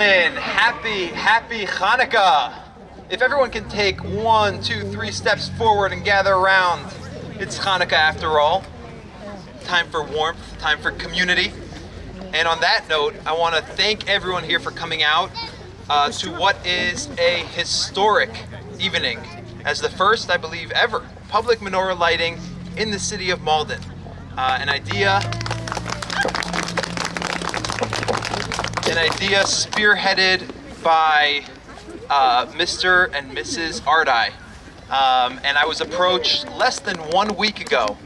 And happy Hanukkah! If everyone can take 1, 2, 3 steps forward and gather around, it's Hanukkah after all. Time for warmth, time for community. And on that note, I want to thank everyone here for coming out to what is a historic evening, as the first, I believe, ever public menorah lighting in the city of Malden. An idea spearheaded by Mr. and Mrs. Ardai. And I was approached less than 1 week ago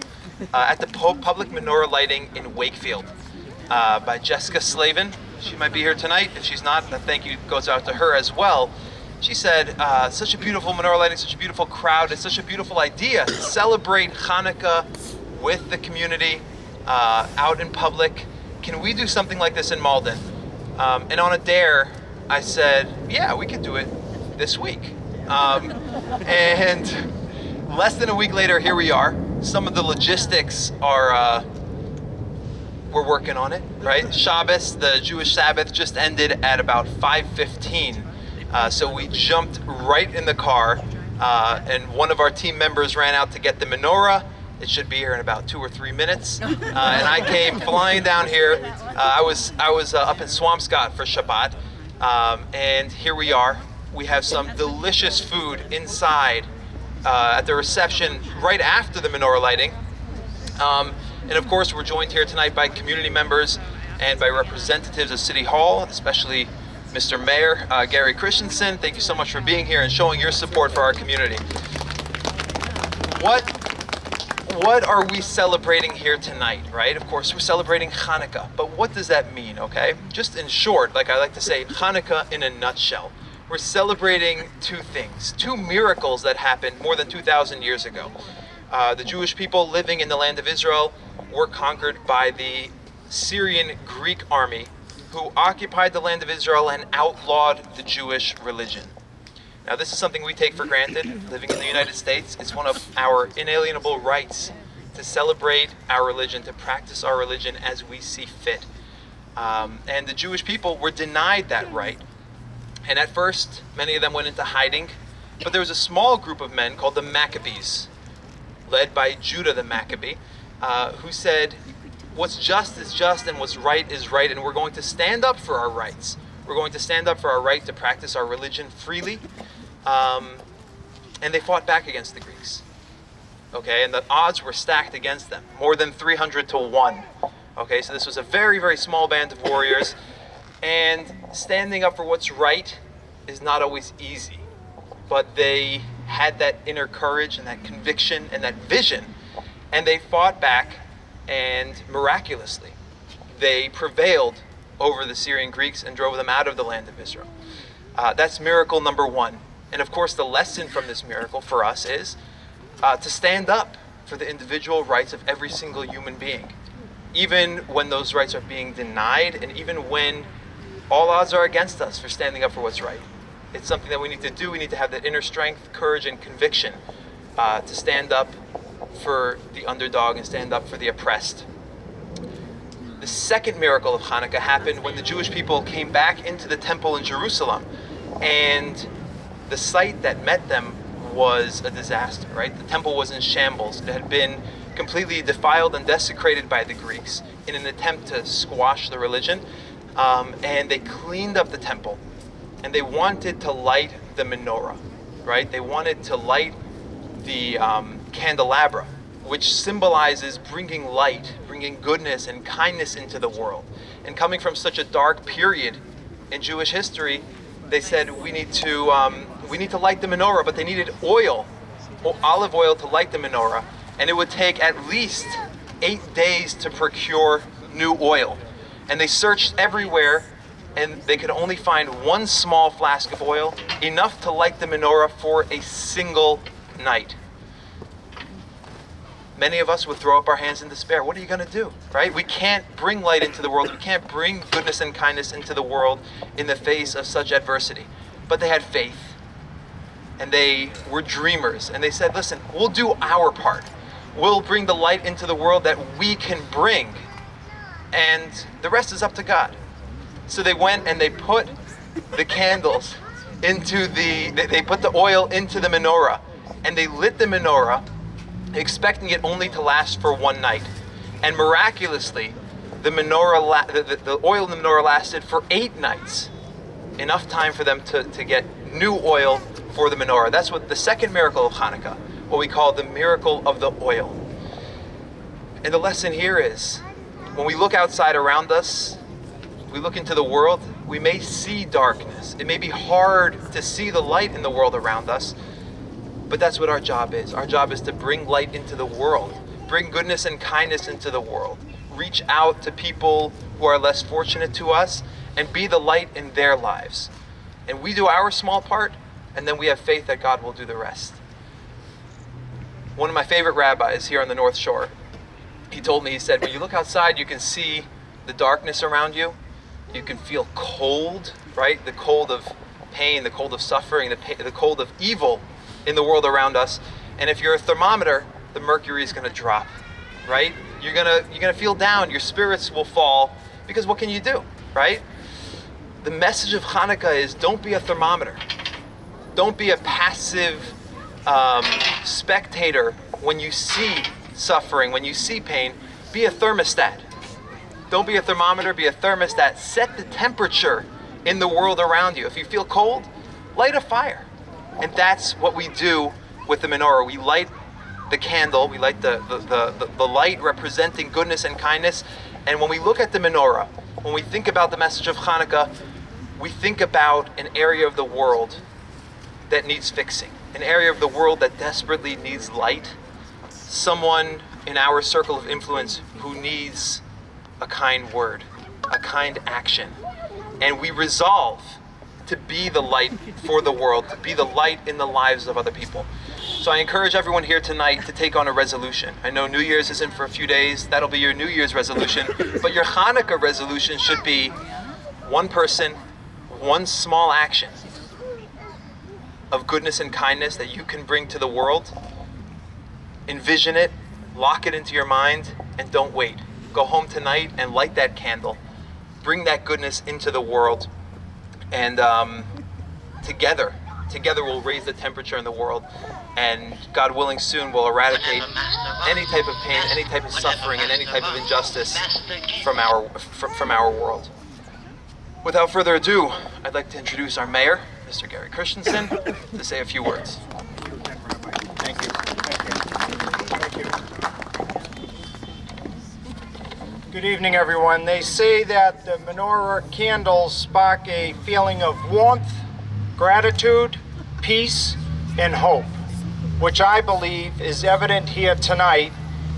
at the public menorah lighting in Wakefield by Jessica Slavin. She might be here tonight. If she's not, the thank you goes out to her as well. She said, such a beautiful menorah lighting, such a beautiful crowd, it's such a beautiful idea to celebrate Hanukkah with the community out in public. Can we do something like this in Malden? And on a dare, I said, yeah, we could do it this week. And less than a week later, here we are. Some of the logistics are, we're working on it, right? Shabbos, the Jewish Sabbath, just ended at about 5:15. So we jumped right in the car, and one of our team members ran out to get the menorah. It should be here in about 2 or 3 minutes. And I came flying down here. I was up in Swampscott for Chabad. And here we are. We have some delicious food inside at the reception right after the menorah lighting. And of course, we're joined here tonight by community members and by representatives of City Hall, especially Mr. Mayor Gary Christensen. Thank you so much for being here and showing your support for our community. What are we celebrating here tonight, right? Of course, we're celebrating Hanukkah, but what does that mean, okay? Just in short, like I like to say, Hanukkah in a nutshell. We're celebrating two things, two miracles that happened more than 2,000 years ago. The Jewish people living in the land of Israel were conquered by the Syrian Greek army who occupied the land of Israel and outlawed the Jewish religion. Now, this is something we take for granted, living in the United States. It's one of our inalienable rights to celebrate our religion, to practice our religion as we see fit. And the Jewish people were denied that right. And at first, many of them went into hiding. But there was a small group of men called the Maccabees, led by Judah the Maccabee, who said, what's just is just and what's right is right, and we're going to stand up for our rights. We're going to stand up for our right to practice our religion freely. And they fought back against the Greeks. Okay, and the odds were stacked against them, more than 300 to 1. Okay, so this was a very, very small band of warriors. And standing up for what's right is not always easy. But they had that inner courage and that conviction and that vision. And they fought back, and miraculously, they prevailed over the Syrian Greeks and drove them out of the land of Israel. That's miracle number one. And of course, the lesson from this miracle for us is to stand up for the individual rights of every single human being, even when those rights are being denied, and even when all odds are against us for standing up for what's right. It's something that we need to do. We need to have that inner strength, courage, and conviction to stand up for the underdog and stand up for the oppressed. The second miracle of Hanukkah happened when the Jewish people came back into the temple in Jerusalem, and the sight that met them was a disaster, right? The temple was in shambles. It had been completely defiled and desecrated by the Greeks in an attempt to squash the religion, and they cleaned up the temple, and they wanted to light the menorah, right? They wanted to light the candelabra, which symbolizes bringing light, bringing goodness and kindness into the world. And coming from such a dark period in Jewish history, they said we need to light the menorah, but they needed oil, olive oil, to light the menorah, and it would take at least 8 days to procure new oil. And they searched everywhere, and they could only find one small flask of oil, enough to light the menorah for a single night. Many of us would throw up our hands in despair. What are you going to do, right? We can't bring light into the world. We can't bring goodness and kindness into the world in the face of such adversity. But they had faith, and they were dreamers, and they said, listen, we'll do our part. We'll bring the light into the world that we can bring, and the rest is up to God. So they went and they put the candles into they put the oil into the menorah, and they lit the menorah, expecting it only to last for one night. And miraculously, the oil in the menorah lasted for 8 nights. Enough time for them to get new oil for the menorah. That's what the second miracle of Hanukkah, what we call the miracle of the oil. And the lesson here is, when we look outside around us, we look into the world, we may see darkness. It may be hard to see the light in the world around us, but that's what our job is. Our job is to bring light into the world, bring goodness and kindness into the world, reach out to people who are less fortunate to us, and be the light in their lives. And we do our small part, and then we have faith that God will do the rest. One of my favorite rabbis here on the North Shore, he told me, he said, when you look outside, you can see the darkness around you. You can feel cold, right? The cold of pain, the cold of suffering, the cold of evil in the world around us. And if you're a thermometer, the mercury is going to drop, right? You're gonna feel down. Your spirits will fall, because what can you do, right? The message of Hanukkah is, don't be a thermometer. Don't be a passive spectator when you see suffering, when you see pain. Be a thermostat. Don't be a thermometer, be a thermostat. Set the temperature in the world around you. If you feel cold, light a fire. And that's what we do with the menorah. We light the candle, we light the light representing goodness and kindness. And when we look at the menorah, when we think about the message of Hanukkah, we think about an area of the world that needs fixing, an area of the world that desperately needs light, someone in our circle of influence who needs a kind word, a kind action. And we resolve to be the light for the world, to be the light in the lives of other people. So I encourage everyone here tonight to take on a resolution. I know New Year's isn't for a few days, that'll be your New Year's resolution, but your Hanukkah resolution should be one person, one small action of goodness and kindness that you can bring to the world. Envision it, lock it into your mind, and don't wait. Go home tonight and light that candle. Bring that goodness into the world, and together we'll raise the temperature in the world, and God willing soon we'll eradicate any type of pain, any type of suffering, and any type of injustice from our world. Without further ado, I'd like to introduce our mayor, Mr. Gary Christensen, to say a few words. Thank you. Good evening, everyone. They say that the menorah candles spark a feeling of warmth, gratitude, peace, and hope, which I believe is evident here tonight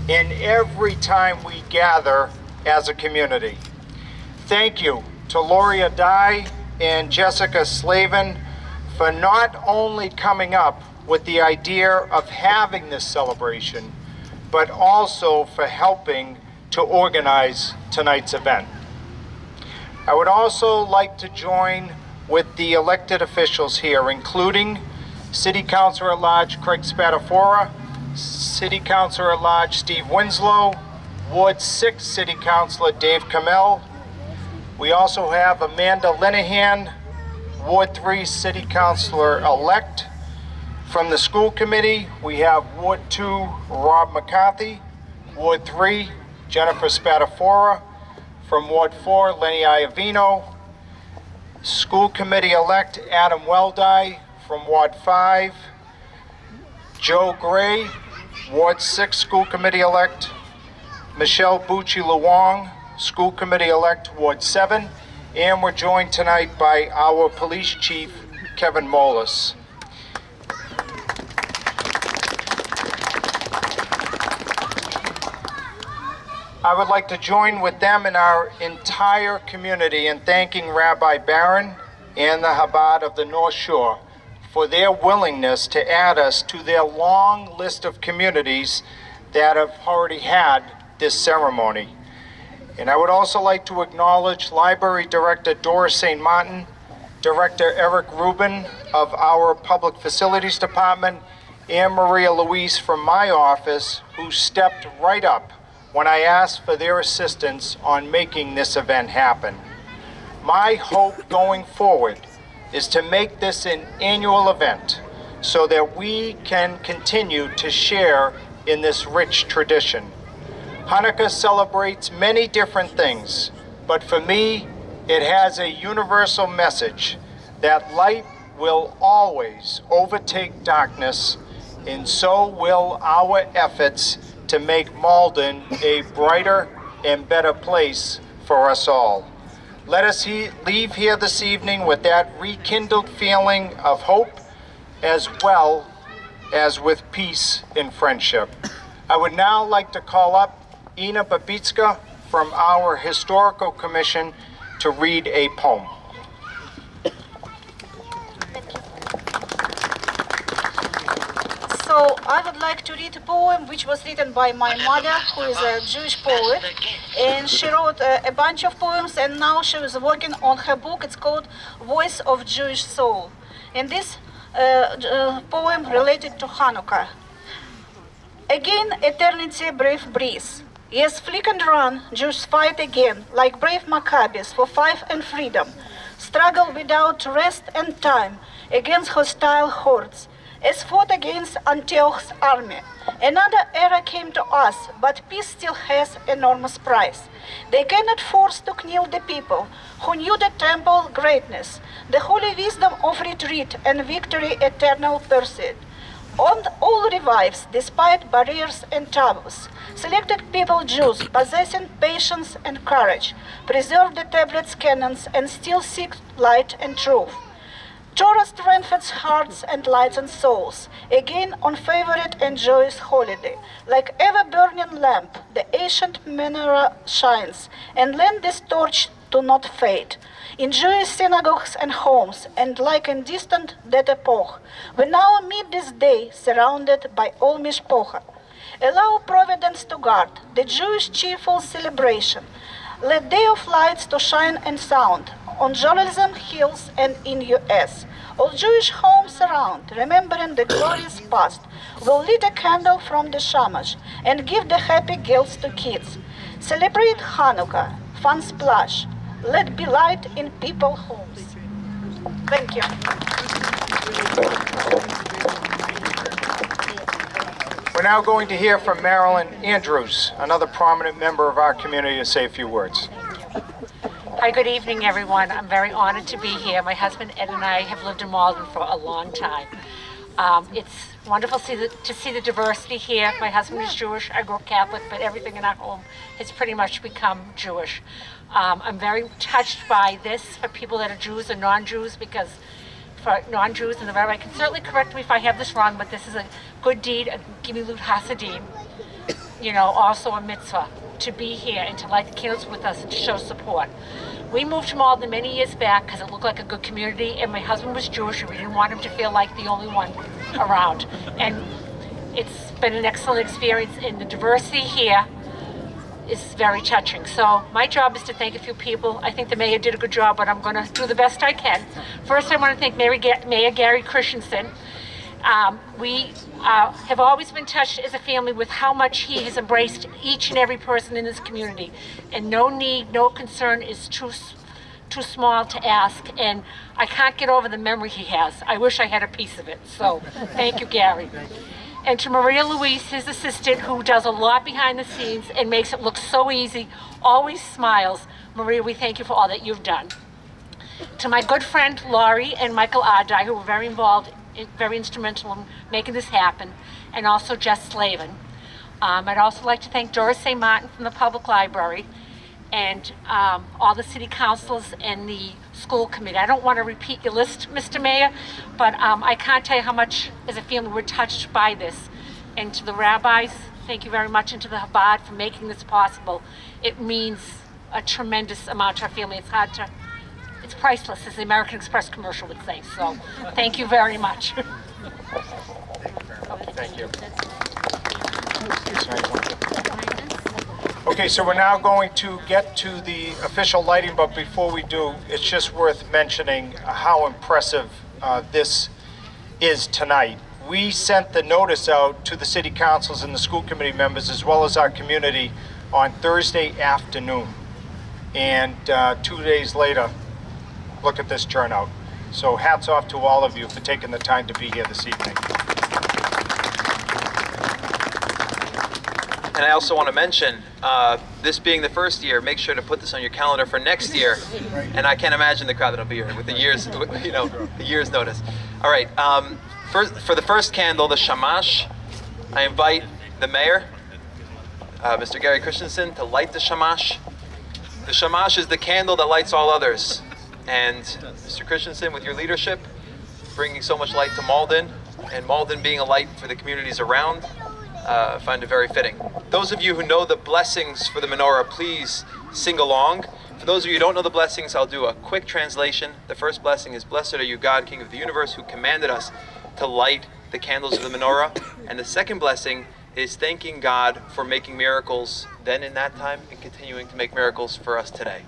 and every time we gather as a community. Thank you to Lori Ardai and Jessica Slavin for not only coming up with the idea of having this celebration, but also for helping to organize tonight's event. I would also like to join with the elected officials here, including City Councilor at Large Craig Spadafora, City Councilor at Large Steve Winslow, Ward 6 City Councilor Dave Kamel. We also have Amanda Linehan, Ward 3 City Councilor-elect. From the school committee, we have Ward 2 Rob McCarthy, Ward 3 Jennifer Spadafora, from Ward 4 Lenny Iavino, school committee-elect Adam Weldai from Ward 5, Joe Gray, Ward 6 school committee-elect, Michelle Bucci-Luong, school committee-elect Ward 7, and we're joined tonight by our police chief, Kevin Molis. I would like to join with them and our entire community in thanking Rabbi Barron and the Chabad of the North Shore for their willingness to add us to their long list of communities that have already had this ceremony. And I would also like to acknowledge Library Director Doris St. Martin, Director Eric Rubin of our Public Facilities Department, and Maria Louise from my office, who stepped right up when I asked for their assistance on making this event happen. My hope going forward is to make this an annual event so that we can continue to share in this rich tradition. Hanukkah celebrates many different things, but for me, it has a universal message that light will always overtake darkness, and so will our efforts to make Malden a brighter and better place for us all. Let us leave here this evening with that rekindled feeling of hope as well as with peace and friendship. I would now like to call up Ina Babitska from our Historical Commission to read a poem. So I would like to read a poem which was written by my mother, who is a Jewish poet, and she wrote a bunch of poems, and now she is working on her book. It's called Voice of Jewish Soul. And this poem related to Hanukkah. Again, eternity brave breeze. Yes, flick and run, Jews fight again, like brave Maccabees for fife and freedom. Struggle without rest and time against hostile hordes, as fought against Antioch's army. Another era came to us, but peace still has enormous price. They cannot force to kneel the people who knew the temple greatness, the holy wisdom of retreat and victory eternal pursuit. All revives despite barriers and taboos. Selected people Jews possessing patience and courage, preserve the tablets canons and still seek light and truth. Torah strengthens hearts and lightens souls, again on favorite and joyous holiday. Like ever-burning lamp, the ancient menorah shines, and lend this torch to not fade. In Jewish synagogues and homes, and like in distant dead epoch, we now meet this day surrounded by all mishpocha. Allow providence to guard the Jewish cheerful celebration. Let day of lights to shine and sound on journalism hills and in US. All Jewish homes around, remembering the glorious past, will lit a candle from the Shamash and give the happy gifts to kids. Celebrate Hanukkah, fun splash. Let be light in people's homes. Thank you. We're now going to hear from Marilyn Andrews, another prominent member of our community, to say a few words. Hi, good evening, everyone. I'm very honored to be here. My husband Ed and I have lived in Malden for a long time. It's wonderful to see the diversity here. My husband is Jewish. I grew up Catholic, but everything in our home has pretty much become Jewish. I'm very touched by this for people that are Jews and non-Jews, because for non-Jews, and the Rabbi can certainly correct me if I have this wrong, but this is a good deed, a gimilut hasadim, also a mitzvah, to be here and to light the candles with us and to show support. We moved to Malden many years back because it looked like a good community, and my husband was Jewish, and we didn't want him to feel like the only one around. And it's been an excellent experience, and the diversity here is very touching. So my job is to thank a few people. I think the mayor did a good job, but I'm going to do the best I can. First, I want to thank Mayor Gary Christensen. We have always been touched as a family with how much he has embraced each and every person in this community, and no need, no concern is too small to ask, and I can't get over the memory he has. I wish I had a piece of it, so thank you, Gary. And to Maria Louise, his assistant, who does a lot behind the scenes and makes it look so easy, always smiles. Maria, we thank you for all that you've done. To my good friend Laurie and Michael Ardai, who were very involved, very instrumental in making this happen, and also Jess Slavin. I'd also like to thank Doris St. Martin from the Public Library, and all the city councils and the school committee. I don't want to repeat your list, Mr. Mayor, but I can't tell you how much, as a family, we're touched by this. And to the rabbis, thank you very much, and to the Chabad for making this possible. It means a tremendous amount to our family. It's priceless, as the American Express commercial would say. So, thank you very much. Thank you. Okay, so we're now going to get to the official lighting, but before we do, it's just worth mentioning how impressive this is tonight. We sent the notice out to the city councils and the school committee members, as well as our community, on Thursday afternoon. And 2 days later, look at this turnout. So hats off to all of you for taking the time to be here this evening. And I also want to mention, this being the first year, make sure to put this on your calendar for next year. And I can't imagine the crowd that'll be here with the year's, the year's notice. All right, for the first candle, the Shamash, I invite the mayor, Mr. Gary Christensen, to light the Shamash. The Shamash is the candle that lights all others. And Mr. Christensen, with your leadership, bringing so much light to Malden, and Malden being a light for the communities around, I find it very fitting. Those of you who know the blessings for the menorah, please sing along. For those of you who don't know the blessings, I'll do a quick translation. The first blessing is, "Blessed are you, God, King of the universe, who commanded us to light the candles of the menorah." And the second blessing is thanking God for making miracles then in that time and continuing to make miracles for us today.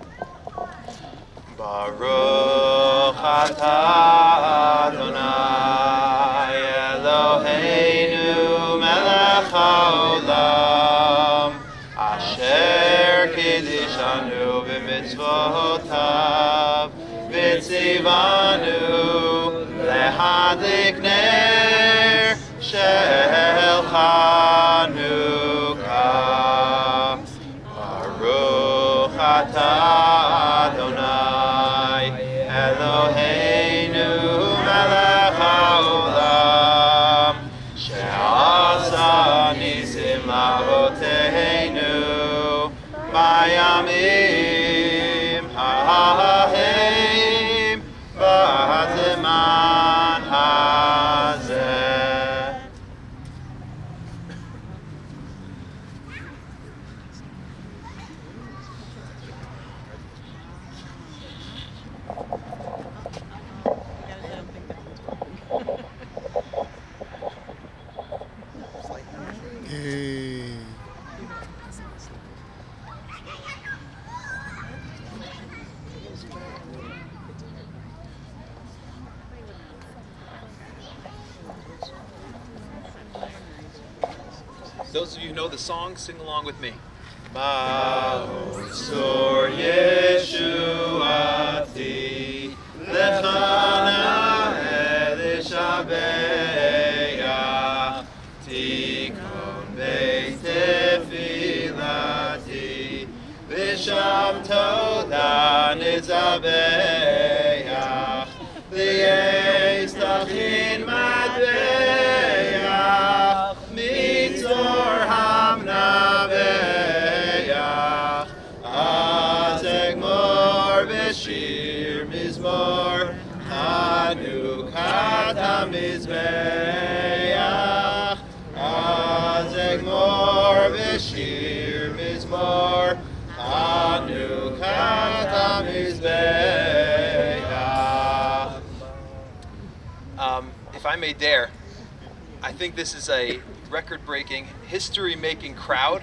Baruch atah Adonai Eloheinu melech haolam asher kiddushanu b'mitzvotav v'tzivanu lehadlik ner shel Chanukah. Baruch atah Adonai Eloheinu melech haolam she'asa nisim la'avoteinu bayamim ha'ahim b'hazeman hazeh. Those of you who know the song, sing along with me. Ma'osor Yeshuati Lechana Elishabeya Tikon Beit Tefilati V'sham Toda Nitzabeya Li'ez Tachin Madbeya Mitzor Hamnabeya Azegmor Beshir Mizmor Hanukat HaMizbeach Azegmor Beshir Mizmor Hanukat HaMizbeach. If I may dare, I think this is a record-breaking, history-making crowd.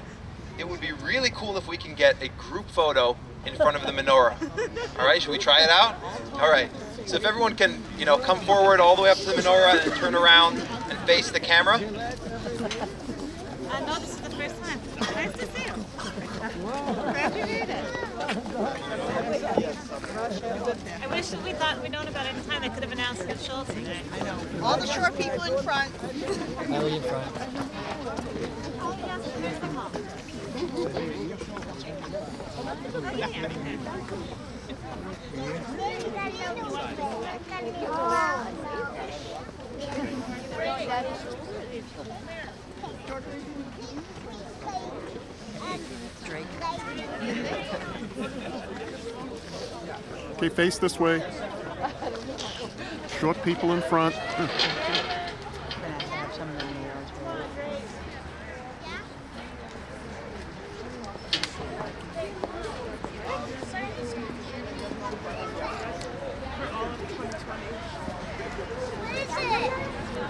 It would be really cool if we can get a group photo in front of the menorah. All right, should we try it out? All right. So if everyone can, come forward all the way up to the menorah and turn around and face the camera. No, this is the first time. Nice to see you. Glad you made it. I wish we'd known about it in time. I could have announced it at Schultz today. I know. All the short people in front. Oh, yes, there's the mom. Okay, face this way. Short people in front.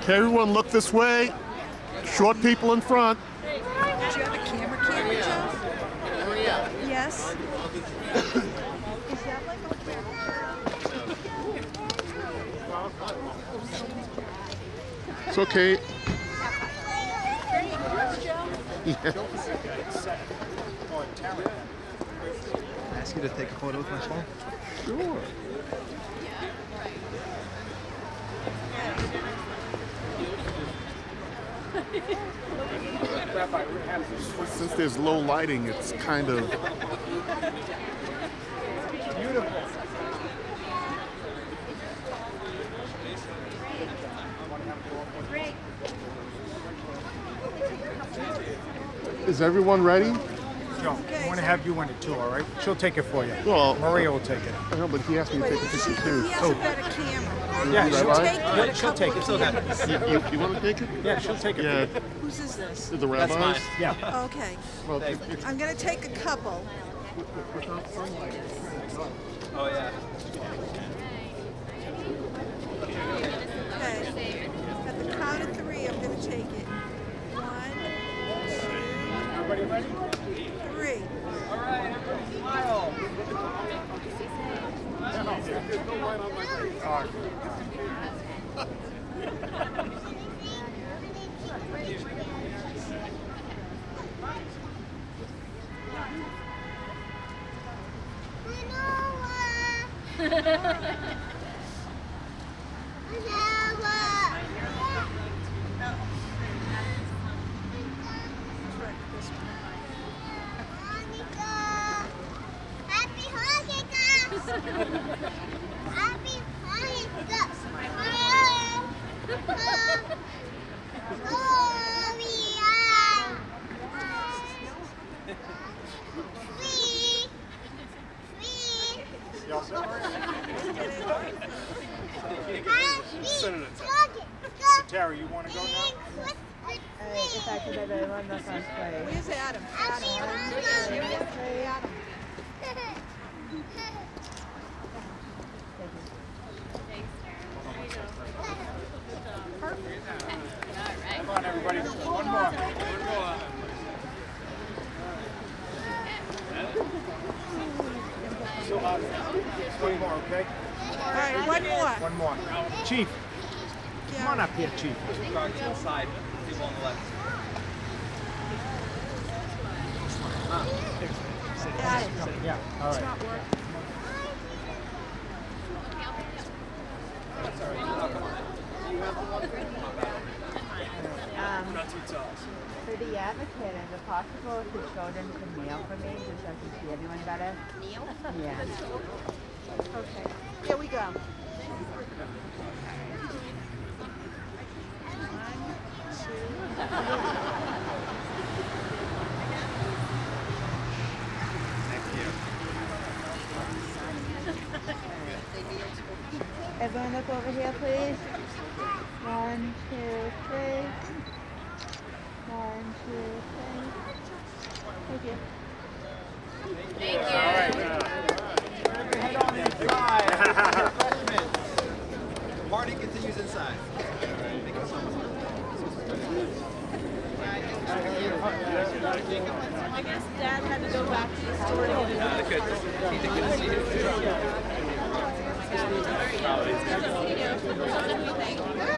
Okay, everyone look this way. Short people in front. Do you have a camera, Joe? Yes. It's okay. Yeah. Ask you to take a photo with my phone? Sure. Rabbi, we're happy. Since there's low lighting, it's kind of... Beautiful. Is everyone ready? Joe, I want to have you in it too, all right? She'll take it for you. Well, Maria will take it. I know, but he asked me to take a picture too. He has a better camera. Yeah, Rabbi? she'll take it. You want to take it? Yeah, she'll take it. Yeah, Whose is this? the rabbis. Yeah. Okay. Well, I'm going to take a couple. Oh yeah. Okay. At the count of 3, I'm going to take it. 1, Everybody ready? 2, 3. All right, everyone smile. All right. Y'all set? Tara, you want to go now? Where's Adam? Adam. Come on, everybody. One more. One more, okay? All right, one more. One more. Chief, come on up here, Chief. Guard to the side. People on the left. Yeah, all right. For the advocate, is it possible to show them to kneel for me just so I can see everyone better? Kneel? Yeah. Okay. Here we go. Everyone look over here, please. 1, 2, 3. 1, 2, 3. Thank you. All right. Head on inside. Freshmen. Party continues inside. Thank you so much. I guess Dad had to go back to the store. No, they could. He didn't see it.